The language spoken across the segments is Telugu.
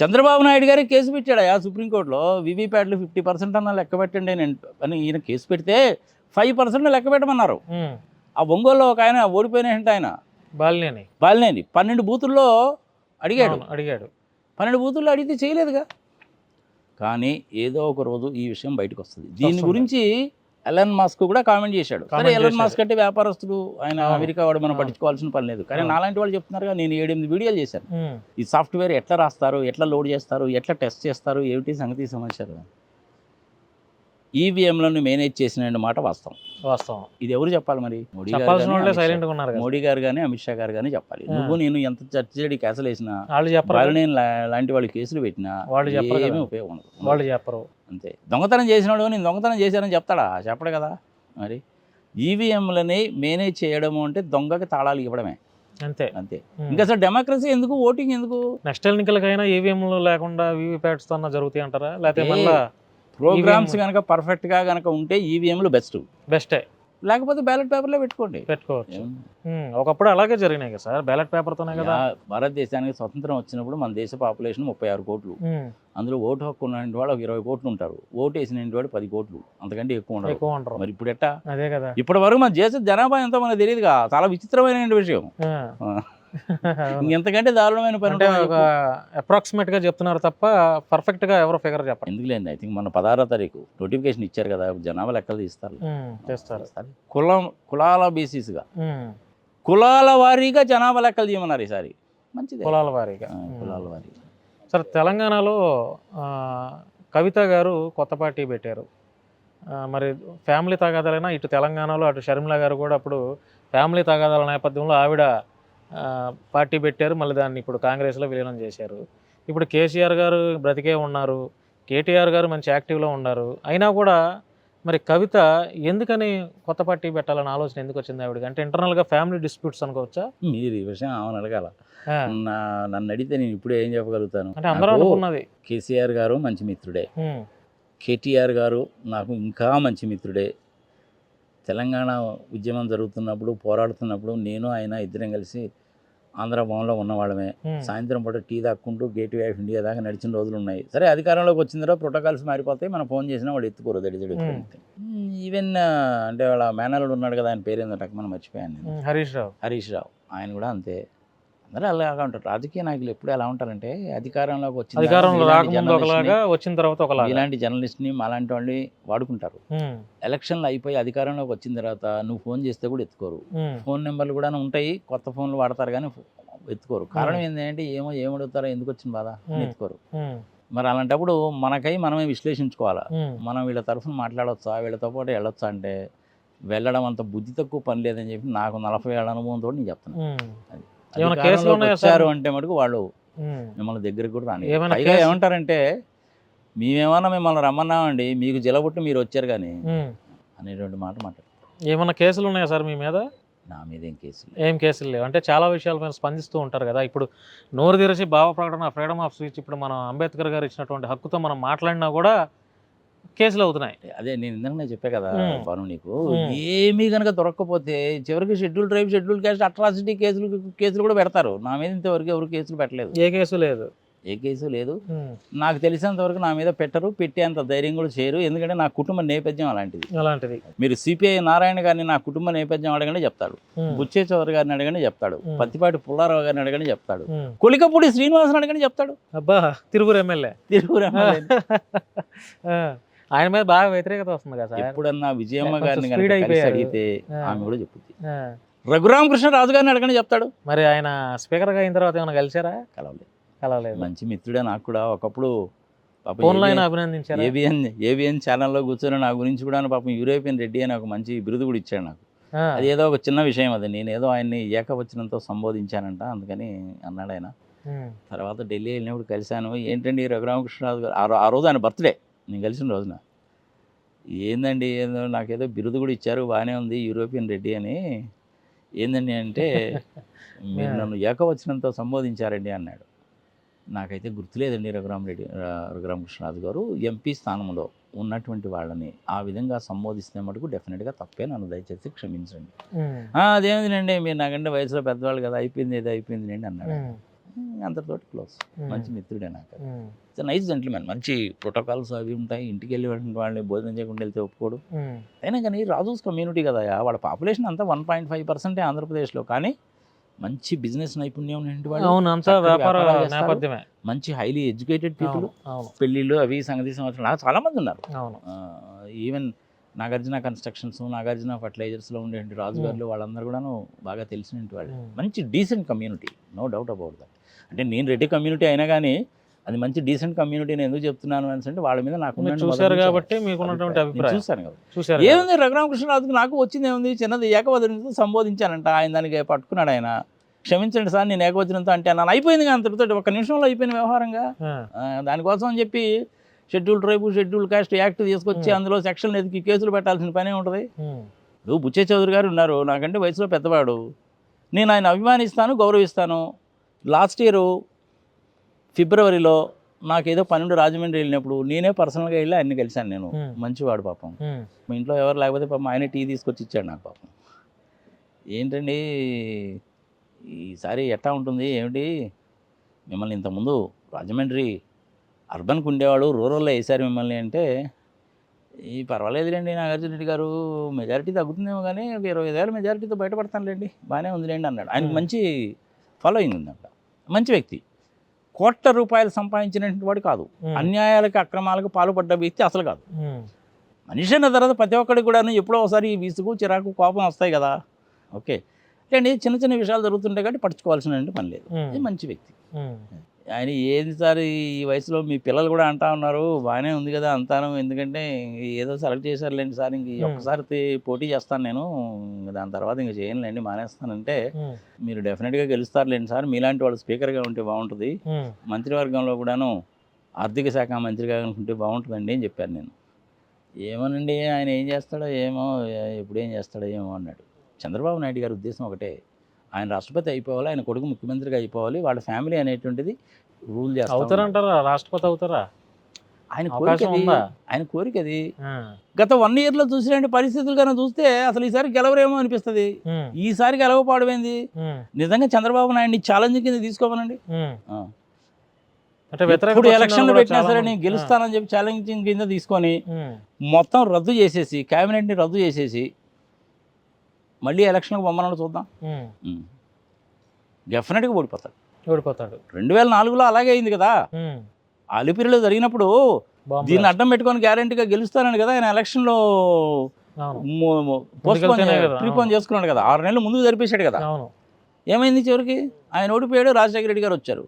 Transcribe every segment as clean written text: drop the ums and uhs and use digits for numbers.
చంద్రబాబు నాయుడు గారే కేసు పెట్టాడు ఆ సుప్రీంకోర్టులో, వీవీప్యాట్లు 50% అన్న లెక్క పెట్టండి అని ఈయన కేసు పెడితే 5% లెక్క పెట్టమన్నారు. ఆ ఒంగోలులో ఒక ఆయన ఓడిపోయిన ఆయన బాలినేని 12 బూతుల్లో అడిగాడు. 12 బూతుల్లో అడిగితే చేయలేదుగా. కానీ ఏదో ఒక రోజు ఈ విషయం బయటకు వస్తుంది. దీని గురించి ఎలన్ మస్క్ కూడా కామెంట్ చేశాడు. సరే, ఎలన్ మస్క్ అంటే వ్యాపారస్తుడు, ఆయన అమెరికా వాడు, మనం పట్టించుకోవాల్సిన పని లేదు. కానీ నాలాంటి వాళ్ళు చెప్తున్నారుగా, నేను 7-8 వీడియోలు చేశాను. ఈ సాఫ్ట్వేర్ ఎట్లా రాస్తారు, ఎట్లా లోడ్ చేస్తారు, ఎట్లా టెస్ట్ చేస్తారు, ఏమిటి సంగతి సమాచారం. ఈవీఎంలను మేనేజ్ చేసిన మాట వాస్తవం. ఇది ఎవరు చెప్పాలి మరి? మోడీ గారు కానీ అమిత్ షా గారు కానీ చెప్పాలి. నువ్వు నేను ఎంత చర్చడి కేసులు వేసినా, నేను లాంటి వాళ్ళు కేసులు పెట్టినా ఏమీ ఉపయోగం ఉండదు. వాళ్ళు చెప్పరు. అంతే. దొంగతనం చేసినాడు నేను దొంగతనం చేశానని చెప్తాడా? చెప్పడు కదా. మరి ఈవీఎంలని మేనేజ్ చేయడము అంటే దొంగకి తాళాలు ఇవ్వడమే. అంతే. ఇంకా అసలు డెమోక్రసీ ఎందుకు, ఓటింగ్ ఎందుకు? నెక్స్ట్ ఎన్నికలకైనా ఈవీఎంలు లేకుండా వీవీప్యాట్స్ తో జరుగుతాయి అంటారా? లేకపోతే మళ్ళీ ప్రోగ్రామ్స్ కనుక పర్ఫెక్ట్గా కనుక ఉంటే ఈవీఎంలు బెస్టే. లేకపోతే బ్యాలెట్ పేపర్లో పెట్టుకోవచ్చు. ఒకప్పుడు అలాగే జరిగినాయి కదా సార్, బ్యాలెట్ పేపర్తోనే కదా. భారతదేశానికి స్వతంత్రం వచ్చినప్పుడు మన దేశ పాపులేషన్ 36 కోట్లు. అందులో ఓటు హక్కు ఉన్న వాళ్ళు 20 కోట్లు ఉంటారు. ఓటు వేసిన వాడు 10 కోట్లు, అంతకంటే ఎక్కువ ఉండరు. మరి ఇప్పుడు ఎట్టా? అదే కదా. ఇప్పటి వరకు మన దేశ జనాభా ఎంతో మనకు తెలియదుగా. చాలా విచిత్రమైన విషయం. ఇంతకంటే దారుణమైన పని అప్రాక్సిమేట్ గా చెప్తున్నారు తప్ప పర్ఫెక్ట్ గా ఎవరో ఫిగర్ చెప్పండి. ఎందుకులేండి. ఐ థింక్ మన 16వ తారీఖు నోటిఫికేషన్ ఇచ్చారు కదా, జనాభా లెక్కలు చేస్తారు. కులాల బేసిస్గా, కులాల వారీగా జనాభా లెక్కలు చేయమన్నారు ఈసారి. మంచిది. కులాల వారీగా. సార్, తెలంగాణలో కవిత గారు కొత్త పార్టీ పెట్టారు. మరి ఫ్యామిలీ తగాదాలైనా ఇటు తెలంగాణలో అటు షర్మిల గారు కూడా అప్పుడు ఫ్యామిలీ తగాదాల నేపథ్యంలో ఆవిడ పార్టీ పెట్టారు. మళ్ళీ దాన్ని ఇప్పుడు కాంగ్రెస్లో విలీనం చేశారు. ఇప్పుడు కేసీఆర్ గారు బ్రతికే ఉన్నారు, కేటీఆర్ గారు మంచి యాక్టివ్లో ఉన్నారు. అయినా కూడా మరి కవిత ఎందుకని కొత్త పార్టీ పెట్టాలని ఆలోచన ఎందుకు వచ్చింది ఆవిడకి? అంటే ఇంటర్నల్గా ఫ్యామిలీ డిస్ప్యూట్స్ అనుకోవచ్చా? మీరు ఈ విషయం ఆమెను అడగాల. నన్ను అడిగితే నేను ఇప్పుడే ఏం చెప్పగలుగుతాను? అంటే అందరూ అనుకున్నది. కేసీఆర్ గారు మంచి మిత్రుడే, కేటీఆర్ గారు నాకు ఇంకా మంచి మిత్రుడే. తెలంగాణ ఉద్యమం జరుగుతున్నప్పుడు, పోరాడుతున్నప్పుడు నేను ఆయన ఇద్దరం కలిసి ఆంధ్ర భవన్లో ఉన్నవాళ్ళమే. సాయంత్రం పూట టీ దాక్కుంటూ గేట్వే ఆఫ్ ఇండియా దాకా నడిచిన రోజులు ఉన్నాయి. సరే, అధికారంలోకి వచ్చిన తర్వాత ప్రోటోకాల్స్ మారిపోతాయి. మనం ఫోన్ చేసినా వాళ్ళు ఎత్తుకోరు. దడిదడి ఈవెన్ అంటే వాళ్ళ మేనల్లుడు ఉన్నాడు కదా, ఆయన పేరు ఏంటంటే మనం మర్చిపోయాను నేను. హరీష్ రావు. ఆయన కూడా అంతే. అందరూ అలాగా ఉంటారు. రాజకీయ నాయకులు ఎప్పుడు ఎలా ఉంటారంటే, అధికారంలోకి వచ్చిన తర్వాత ఇలాంటి జర్నలిస్ట్ని మాలాంటి వాళ్ళని వాడుకుంటారు. ఎలక్షన్లు అయిపోయి అధికారంలోకి వచ్చిన తర్వాత నువ్వు ఫోన్ చేస్తే కూడా ఎత్తుకోరు. ఫోన్ నెంబర్లు కూడా ఉంటాయి, కొత్త ఫోన్లు వాడతారు కానీ ఎత్తుకోరు. కారణం ఏంటంటే ఏమడుగుతారో, ఎందుకు వచ్చిన బాధ ఎత్తుకోరు. మరి అలాంటప్పుడు మనమే విశ్లేషించుకోవాలా. మనం వీళ్ళ తరఫున మాట్లాడవచ్చా, వీళ్ళతో పాటు వెళ్ళొచ్చా అంటే వెళ్ళడం అంత బుద్ధి తక్కువ పని లేదని చెప్పి నాకు 40 ఏళ్ళ అనుభవంతో నేను చెప్తున్నాను. వచ్చారు అంటే మటుకు వాళ్ళు మిమ్మల్ని దగ్గరికి కూడా రాని. పైగా ఏమంటారంటే, మేమేమన్నా మిమ్మల్ని రమ్మన్నామండి, మీకు జిలబుట్టు మీరు వచ్చారు కానీ అనేటువంటి మాట మాట్లాడతారు. ఏమన్నా కేసులు ఉన్నాయా సార్ మీ మీద? నా మీద ఏం కేసులు లేవు. అంటే చాలా విషయాల మీద స్పందిస్తూ ఉంటారు కదా. ఇప్పుడు నోరు తెరిచి భావ ప్రకటన, ఫ్రీడమ్ ఆఫ్ స్పీచ్, ఇప్పుడు మనం అంబేద్కర్ గారు ఇచ్చినటువంటి హక్కుతో మనం మాట్లాడినా కూడా కేసులు అవుతున్నాయి. అదే నేను ఇందాక చెప్పా కదా బాను, నీకు ఏమీ కనుక దొరకకపోతే చివరికి schedule tribe, schedule caste, atrocity కేసులు కూడా పెడతారు. నా మీద ఇంతవరకు ఎవరు కేసులు పెట్టలేదు. ఏ కేసు లేదు. నాకు తెలిసినంత వరకు నా మీద పెట్టరు, పెట్టేంత ధైర్యం కూడా చేయరు. ఎందుకంటే నా కుటుంబ నేపథ్యం అలాంటిది. మీరు సిపిఐ నారాయణ గారిని నా కుటుంబ నేపథ్యం అడగనే చెప్తాడు, బుచ్చే చౌదరి గారిని అడగనే చెప్తాడు, పత్తిపాటి పుల్లారావు గారిని అడగనే చెప్తాడు, కొలికపూడి శ్రీనివాసన్ అడగని చెప్తాడు. అబ్బా, తిరువురు ఎమ్మెల్యే ఆయన మీద బాగా వ్యతిరేకత వస్తుంది కదా. ఎప్పుడన్నా విజయమ్మ గారిని అడిగితే ఆమె కూడా చెప్తుంది. రఘురామకృష్ణరాజు గారిని అడగని చెప్తాడు. మరి ఆయన స్పీకర్గా అయిన తర్వాత ఏమైనా కలిసారా? కలవలేదు. మంచి మిత్రుడే. నాకు కూడా ఒకప్పుడు అభినందించారు. ఏబిఎన్ ఛానల్లో కూర్చొని నా గురించి కూడా పాపం యూరోపియన్ రెడ్డి అని ఒక మంచి బిరుదు కూడా ఇచ్చాడు నాకు. అది ఏదో ఒక చిన్న విషయం. అది నేనేదో ఆయన్ని ఏకవచనంతో సంబోధించానంట, అందుకని అన్నాడు ఆయన. తర్వాత ఢిల్లీ వెళ్ళినప్పుడు కలిశాను. ఏంటండి రఘురామకృష్ణరాజు గారు, ఆ రోజు ఆయన బర్త్డే, నేను కలిసిన రోజున, ఏందండి ఏదో నాకేదో బిరుదు కూడా ఇచ్చారు, బాగానే ఉంది, యూరోపియన్ రెడ్డి అని. ఏందండి అంటే, మీరు నన్ను ఏకవచనంతో సంబోధించారండి అన్నాడు. నాకైతే గుర్తులేదండి. రఘురామకృష్ణరాజు గారు ఎంపీ స్థానంలో ఉన్నటువంటి వాళ్ళని ఆ విధంగా సంబోధిస్తే మటుకు డెఫినెట్గా తప్పే, నన్ను దయచేసి క్షమించండి. అదేమిటండి, మీరు నాకంటే వయసులో పెద్దవాళ్ళు కదా, అయిపోయింది ఏదో అయిపోయింది అండి అన్నాడు. అంతటితోటి క్లోజ్. మంచి మిత్రుడే నాకు. It's nice gentlemen. మంచి ప్రోటోకాల్స్ అవి ఉంటాయి. ఇంటికి వెళ్ళి వాళ్ళని భోజనం చేయకుండా వెళ్తే ఒప్పుకోడు. అయినా కానీ రాజూస్ కమ్యూనిటీ కదా, వాళ్ళ పాపులేషన్ అంతా 1.5% ఆంధ్రప్రదేశ్లో. కానీ మంచి బిజినెస్ నైపుణ్యం ఉన్నటువంటి వాళ్ళు, వ్యాపారాలు చేస్తారు, మంచి హైలీ ఎడ్యుకేటెడ్ పీపుల్. పెళ్ళిళ్ళు అవి సంగతి సంవత్సరం నాకు చాలామంది ఉన్నారు. ఈవెన్ నాగార్జున కన్స్ట్రక్షన్స్, నాగార్జున ఫర్టిలైజర్స్లో ఉండేటువంటి రాజుగారులు వాళ్ళందరూ కూడాను బాగా తెలిసినటువంటి వాళ్ళు. మంచి decent community, no doubt about that. అంటే నేను రెడ్డి కమ్యూనిటీ అయినా కానీ అది మంచి డీసెంట్ కమ్యూనిటీ. నేను ఎందుకు చెప్తున్నాను అంటే వాళ్ళ మీద నాకు చూశారు కాబట్టి మీకున్నటువంటి అభిప్రాయం. చూశాను కదా. ఏముంది రఘురామకృష్ణరాజుకి నాకు వచ్చింది ఏముంది, చిన్నది ఏకవచనంతో సంబోధించానంట. ఆయన దానికి పట్టుకున్నాడు. ఆయన క్షమించండి సార్ నేను ఏకవచనంతో అంటే నన్ను అయిపోయింది కదా అంతటితో, ఒక నిమిషంలో అయిపోయిన వ్యవహారంగా. దానికోసం అని చెప్పి schedule tribe schedule caste act తీసుకొచ్చి అందులో సెక్షన్లు ఎదికి కేసులు పెట్టాల్సిన పనే ఉంటుంది. ఇప్పుడు బుచ్చే చౌదరి గారు ఉన్నారు, నాకంటే వయసులో పెద్దవాడు. నేను ఆయన అభిమానిస్తాను, గౌరవిస్తాను. లాస్ట్ ఇయర్ ఫిబ్రవరిలో నాకేదో 12 రాజమండ్రి వెళ్ళినప్పుడు నేనే పర్సనల్గా వెళ్ళి ఆయన్ని కలిశాను. నేను మంచివాడు పాపం. మా ఇంట్లో ఎవరు లేకపోతే పాపం ఆయన టీ తీసుకొచ్చి ఇచ్చాడు నాకు పాపం. ఏంటండి ఈసారి ఎట్లా ఉంటుంది ఏమిటి, మిమ్మల్ని ఇంతకుముందు రాజమండ్రి అర్బన్కి ఉండేవాడు, రూరల్లో వేశారు మిమ్మల్ని అంటే, ఈ పర్వాలేదులేండి నాగార్జున రెడ్డి గారు, మెజారిటీ తగ్గుతుందేమో కానీ ఒక 25,000 మెజారిటీతో బయటపడతానులేండి, బాగానే ఉందిలేండి అన్నాడు. ఆయనకు మంచి ఫాలోయింగ్ ఉందంట. మంచి వ్యక్తి. కోట్ల రూపాయలు సంపాదించినటువంటి వాడు కాదు, అన్యాయాలకు అక్రమాలకు పాల్పడ్డ వ్యక్తి అసలు కాదు. మనిషి అన్న తర్వాత ప్రతి ఒక్కడికి కూడా ఎప్పుడో ఒకసారి విసుగు చిరాకు కోపం వస్తాయి కదా. ఓకే అండి, చిన్న చిన్న విషయాలు జరుగుతుంటాయి కాబట్టి పట్టించుకోవాల్సిన పని లేదు. ఇది మంచి వ్యక్తి. ఆయన ఏది సార్ ఈ వయసులో మీ పిల్లలు కూడా అంటా ఉన్నారు బాగానే ఉంది కదా అంతాను, ఎందుకంటే ఏదో సెలెక్ట్ చేశారులేండి సార్, ఇంక ఒక్కసారి పోటీ చేస్తాను నేను, దాని తర్వాత ఇంక చేయనులేండి మానేస్తానంటే, మీరు డెఫినెట్గా గెలుస్తారులేండి సార్, మీలాంటి వాళ్ళు స్పీకర్గా ఉంటే బాగుంటుంది, మంత్రివర్గంలో కూడాను ఆర్థిక శాఖ మంత్రిగా ఉంటే బాగుంటుందండి అని చెప్పాను నేను. ఏమోనండి ఆయన ఏం చేస్తాడో ఏమో, ఎప్పుడు ఏం చేస్తాడో ఏమో అన్నాడు. చంద్రబాబు నాయుడు గారి ఉద్దేశం ఒకటే, ఆయన రాష్ట్రపతి అయిపోవాలి, ఆయన కొడుకు ముఖ్యమంత్రిగా అయిపోవాలి, వాళ్ళ ఫ్యామిలీ అనేటువంటిది రూల్ చేస్తారు. అవుతారంటారా రాష్ట్రపతి అవుతారా? ఆయన కోరిక అది. గత 1 yearలో చూసినటువంటి పరిస్థితులు కన్నా చూస్తే అసలు ఈసారి గెలవరేమో అనిపిస్తుంది. ఈసారి గెలవపాడమైంది. నిజంగా చంద్రబాబు నాయుడిని ఛాలెంజ్ కింద తీసుకోమనండి. ఇప్పుడు ఎలక్షన్లు పెట్టినా సరే నేను గెలుస్తానని చెప్పి ఛాలెంజ్ కింద తీసుకొని మొత్తం రద్దు చేసేసి, క్యాబినెట్ని రద్దు చేసేసి మళ్ళీ ఎలక్షన్కి బొమ్మను చూద్దాం. డెఫినెట్గా ఓడిపోతాడు. 2004లో అలాగే అయింది కదా. అలిపిరిలో జరిగినప్పుడు దీన్ని అడ్డం పెట్టుకొని గ్యారెంటీగా గెలుస్తానని కదా ఆయన ఎలక్షన్లో ప్రీపోన్ చేసుకున్నాడు కదా. 6 నెలలు ముందుకు జరిపేశాడు కదా. ఏమైంది చివరికి? ఆయన ఓడిపోయాడు, రాజశేఖర రెడ్డి గారు వచ్చారు.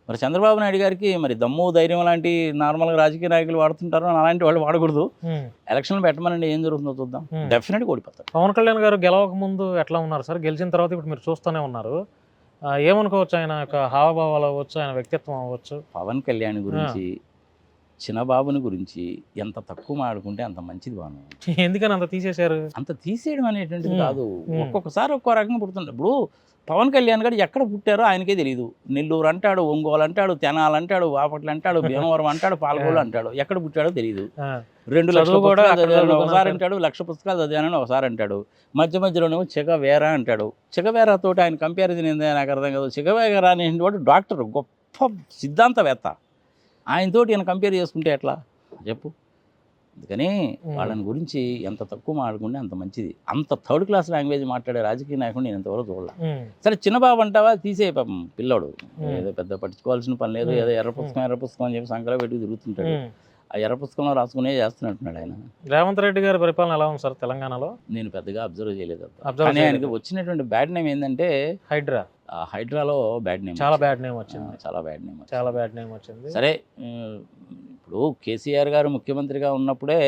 మరి చంద్రబాబు నాయుడు గారికి మరి దమ్ము ధైర్యం లాంటి నార్మల్గా రాజకీయ నాయకులు వాడుతుంటారు, అలాంటి వాళ్ళు వాడకూడదు. ఎలక్షన్లు పెట్టమనండి, ఏం జరుగుతుందో చూద్దాం. డెఫినెట్గా ఓడిపోతారు. పవన్ కళ్యాణ్ గారు గెలవక ముందు ఎట్లా ఉన్నారు సార్? గెలిచిన తర్వాత ఇప్పుడు మీరు చూస్తూనే ఉన్నారు, ఏమనుకోవచ్చు? ఆయన యొక్క హావభావాలు అవ్వచ్చు, ఆయన వ్యక్తిత్వం అవ్వచ్చు. పవన్ కళ్యాణ్ గురించి, చిన్నబాబుని గురించి ఎంత తక్కువ మాడుకుంటే అంత మంచిది. బాను ఎందుకని అంత తీసేశారు? అంత తీసేయడం అనేటువంటిది కాదు, ఒక్కొక్కసారి ఒక్కో రకంగా పుడుతుంటారు. ఇప్పుడు పవన్ కళ్యాణ్ గారు ఎక్కడ పుట్టారో ఆయనకే తెలియదు. నెల్లూరు అంటాడు, ఒంగోలు అంటాడు, తెనాలు అంటాడు, బాపట్ల అంటాడు, భీమవరం అంటాడు, పాలకొల్లు అంటాడు. ఎక్కడ పుట్టాడో తెలియదు. 2 లక్షల పుస్తకాలు చదివాను ఒకసారి అంటాడు, 1,00,000 పుస్తకాలు చదివానని ఒకసారి అంటాడు. మధ్యలోనేమో చెగవేరా అంటాడు. చెగవేరాతో ఆయన కంపారిజన్ ఏందో నాకు అర్థం కాదు. చెగవేరా అనేటువంటి డాక్టర్, గొప్ప సిద్ధాంతవేత్త, ఆయనతోటి ఈయన కంపేర్ చేసుకుంటే ఎట్లా చెప్పు? అందుకని వాళ్ళని గురించి ఎంత తక్కువ మాట్లాడుకుంటే అంత మంచిది. అంత 3rd class లాంగ్వేజ్ మాట్లాడే రాజకీయ నాయకుడు నేను ఎంతవరకు చూడాలి. సరే చిన్నబాబు అంటావా, తీసే పాపం పిల్లోడు, ఏదో పెద్ద పట్టించుకోవాల్సిన పని లేదు, ఏదో ఎర్ర పుస్తకం అని చెప్పి సంకలో పెట్టి తిరుగుతుంటాడు. ఆ ఎర్ర పుస్తకంలో రాసుకునే చేస్తున్నట్టున్నాడు ఆయన. రేవంత్ రెడ్డి గారి పరిపాలన ఎలా ఉంది సార్ తెలంగాణలో? నేను పెద్దగా అబ్జర్వ్ చేయలేదు. కానీ ఆయనకి వచ్చినటువంటి బ్యాడ్ నేమ్ ఏంటంటే హైడ్రాలో బ్యాడ్ నేమ్, చాలా బ్యాడ్ నేమ్ వచ్చింది. చాలా బ్యాడ్ నేమ్ వచ్చింది. సరే ఇప్పుడు కేసీఆర్ గారు ముఖ్యమంత్రిగా ఉన్నప్పుడే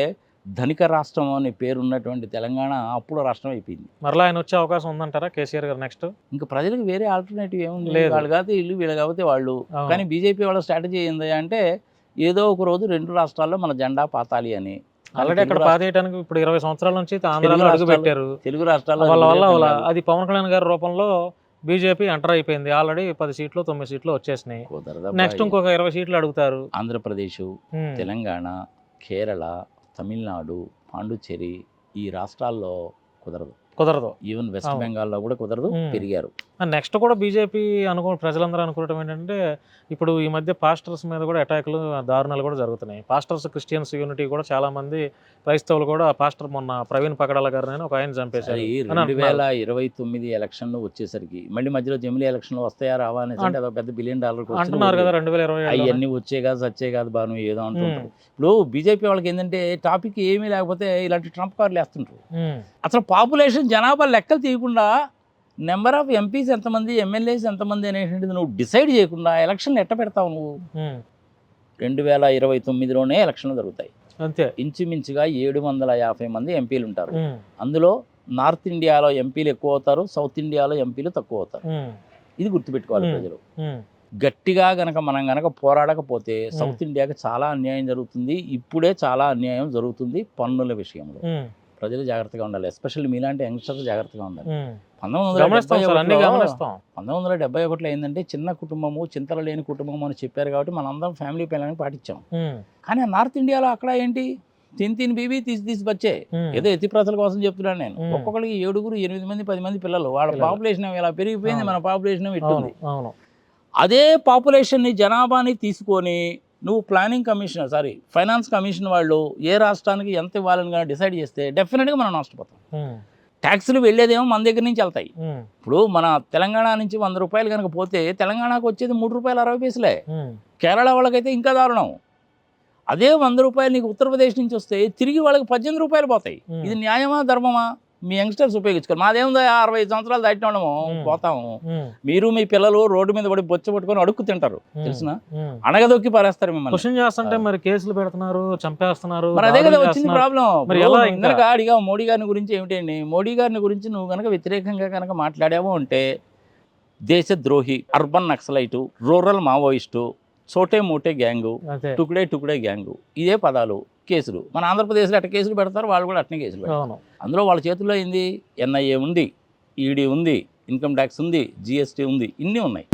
ధనిక రాష్ట్రం అనే పేరు ఉన్నటువంటి తెలంగాణ అప్పుడు రాష్ట్రం అయిపోయింది. మరలా ఆయన వచ్చే అవకాశం ఉందంటారా కేసీఆర్ గారు నెక్స్ట్? ఇంకా ప్రజలకు వేరే ఆల్టర్నేటివ్ ఏముంది? వాళ్ళు కాకపోతే ఇల్లు, వీళ్ళు కాకపోతే వాళ్ళు. కానీ బీజేపీ వాళ్ళ స్ట్రాటజీ ఏంది అంటే ఏదో ఒక రోజు 2 రాష్ట్రాల్లో మన జెండా పాతాలి అని. ఆల్రెడీ అక్కడ పాతేయడానికి ఇప్పుడు 20 సంవత్సరాల నుంచి ఆంధ్రాలో అడుగు పెట్టారు. తెలుగు రాష్ట్రాల్లో వల్ల అది పవన్ కళ్యాణ్ గారి రూపంలో బీజేపీ ఎంటర్ అయిపోయింది. ఆల్రెడీ 10 సీట్లు 9 సీట్లు వచ్చేసినాయి. నెక్స్ట్ ఇంకొక 20 సీట్లు అడుగుతారు. ఆంధ్రప్రదేశ్, తెలంగాణ, కేరళ, తమిళనాడు, పాండుచ్చేరి ఈ రాష్ట్రాల్లో కుదరదు. ఈవెన్ వెస్ట్ బెంగాల్లో కూడా కుదరదు. పెరిగారు. నెక్స్ట్ కూడా బీజేపీ ప్రజలందరూ అనుకోవడం ఏంటంటే ఇప్పుడు ఈ మధ్య పాస్టర్స్ మీద కూడా అటాకులు దారుణాలు కూడా జరుగుతున్నాయి. పాస్టర్స్ క్రిస్టియన్స్ యూనిటీ కూడా చాలా మంది క్రైస్తవులు కూడా పాస్టర్ మొన్న ప్రవీణ్ పగడాల గారిని ఒక ఆయన చంపేశారు. 2029 ఎలక్షన్లు వచ్చేసరికి మళ్ళీ మధ్యలో జమిలీ ఎలక్షన్లు వస్తాయా రావా అనేసి అదో పెద్ద $1 బిలియన్ అంటున్నారు కదా 2020 అవన్నీ వచ్చే కాదు సచ్చే కాదు బాను ఏదో అంటుంటారు. ఇప్పుడు బీజేపీ వాళ్ళకి ఏంటంటే టాపిక్ ఏమీ లేకపోతే ఇలాంటి ట్రంప్ కార్లు వేస్తుంటారు. అసలు పాపులేషన్ జనాభా లెక్కలు తీయకుండా నెంబర్ ఆఫ్ ఎంపీస్ ఎంతమంది ఎమ్మెల్యేస్ ఎంతమంది అనేటువంటిది నువ్వు డిసైడ్ చేయకుండా ఎలక్షన్లు ఎట్ట పెడతావు నువ్వు? 2029లోనే ఎలక్షన్లు జరుగుతాయి. అంతే. ఇంచుమించుగా 750 మంది ఎంపీలు ఉంటారు. అందులో నార్త్ ఇండియాలో ఎంపీలు ఎక్కువ అవుతారు, సౌత్ ఇండియాలో ఎంపీలు తక్కువ అవుతారు. ఇది గుర్తుపెట్టుకోవాలి ప్రజలు. గట్టిగా గనక మనం గనక పోరాడకపోతే సౌత్ ఇండియాకి చాలా అన్యాయం జరుగుతుంది. ఇప్పుడే చాలా అన్యాయం జరుగుతుంది పన్నుల విషయంలో. ప్రజలు జాగ్రత్తగా ఉండాలి. ఎస్పెషల్లీ మీలాంటి యంగ్స్టర్స్ జాగ్రత్తగా ఉండాలి. 1971లో ఏంటంటే చిన్న కుటుంబము చింతలు లేని కుటుంబం అని చెప్పారు కాబట్టి మనందరం ఫ్యామిలీ ప్లానింగ్ పాటించాం. కానీ నార్త్ ఇండియాలో అక్కడ ఏంటి తిని బీబీ తీసి వచ్చే ఏదో ఎత్తిప్రతల కోసం చెప్తున్నాను నేను. ఒక్కొక్కరికి 7, 8 మంది 10 మంది పిల్లలు. వాళ్ళ పాపులేషన్ ఇలా పెరిగిపోయింది, మన పాపులేషన్ ఇట్టుంది. అదే పాపులేషన్ని జనాభాని తీసుకొని నువ్వు ఫైనాన్స్ కమిషన్ వాళ్ళు ఏ రాష్ట్రానికి ఎంత ఇవ్వాలని కానీ డిసైడ్ చేస్తే డెఫినెట్గా మనం నష్టపోతాం. ట్యాక్సులు వెళ్ళేదేమో మన దగ్గర నుంచి వెళ్తాయి. ఇప్పుడు మన తెలంగాణ నుంచి 100 రూపాయలు కనుక పోతే తెలంగాణకు వచ్చేది ₹3.60. కేరళ వాళ్ళకైతే ఇంకా దారుణం. అదే 100 రూపాయలు నీకు ఉత్తరప్రదేశ్ నుంచి వస్తే తిరిగి వాళ్ళకి ₹18 పోతాయి. ఇది న్యాయమా ధర్మమా? మీ యంగ్స్టర్స్ ఉపయోగించుకోరు. మాదేముందో 60 సంవత్సరాలు దాటిన వాళ్ళము పోతాము. మీరు మీ పిల్లలు రోడ్డు మీద పడి బొచ్చ పట్టుకొని అడుక్కు తింటారు తెలిసిన, అణగదొక్కి పారేస్తారు మిమ్మల్ని. క్వశ్చన్ చేస్తుంటే మరి కేసులు పెడుతున్నారు, చంపేస్తున్నారు. మరి అదే కదా వచ్చింది ప్రాబ్లం. ఇందాక అడిగా మోడీ గారిని గురించి ఏమిటండి, మోడీ గారిని గురించి నువ్వు కనుక వ్యతిరేకంగా కనుక మాట్లాడావు అంటే దేశద్రోహి, అర్బన్ నక్సలైటు, రూరల్ మావోయిస్టు, చోటే మోటే గ్యాంగు, టుకుడే గ్యాంగు, ఇదే పదాలు కేసులు. మన ఆంధ్రప్రదేశ్లో అట్ట కేసులు పెడతారు, వాళ్ళు కూడా అట్నే కేసులు పెడతారు. అందులో వాళ్ళ చేతుల్లో ఏంది? NIA ఉంది, ED ఉంది, ఇన్కమ్ ట్యాక్స్ ఉంది, GST ఉంది, ఇన్ని ఉన్నాయి.